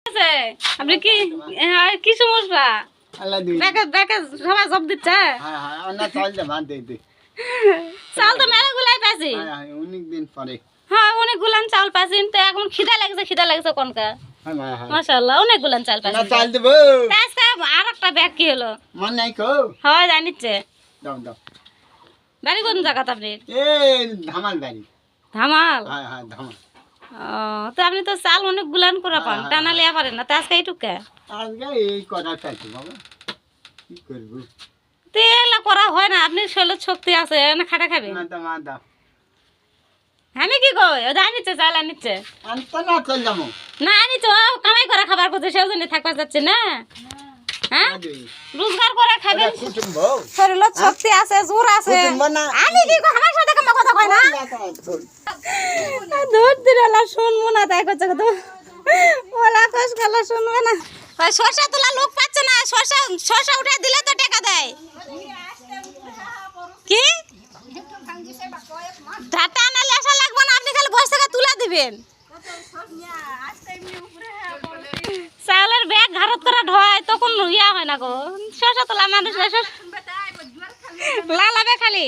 আছে আপনি কি কি সমস্যা ব্যাকে সবাই জব দিচ্ছে চাল তো মেলা গুলাই পাইছি অনেকদিন পরে হ্যাঁ অনেক গুলান চাল পাইছি তো এখন খিদা লাগছে কোনকা মাশাআল্লাহ অনেক গুলান চাল পাইছি চাল দেবো আজকে আর একটা ব্যাগ কি হলো মন নাই কো হয় জানিচ্ছে দাও দাও বাড়ি কোন জায়গাতে আপনি এই ধামাল বাড়ি ধামাল হ্যাঁ হ্যাঁ ধামাল তো আপনি তো চাল অনেক গুলান করে পান টানা লিয়া পারেন না তো আজকে এইটুকে আজকে এই কথা চাইছি বাবা কি করবো তেলা করা হয় না আপনি শরীরের শক্তি আছে না খাটা খাবে না তো মা দাও আমি কি কই ও জানিচ্ছে চাল আনিচ্ছে আনতো না চল যাবো না আনিচ্ছে ও কামাই করে খাবার করছে সেও জন্য থাকবা যাচ্ছে না হ্যাঁ রোজগার করে খাবেন শরীরের শক্তি আছে জোর আছে আমি কি কই আমার সাথে কথা কয় না দুধ দিলা শুনবো না তাই করছে তো ওলা কস গলা শুনবে না শসা তোলা লোক পাচ্ছে না শসা উঠে দিলে তো টাকা দেয় কি টাটা আনালে আসা লাগবে না আপনি খালি বসে থেকে তুলা দিবেন চালের ব্যাগ ঘাড়ত করে ঢয় তখন ইয়া হয় না গো শসা তোলা মানুষ লালাবে খালি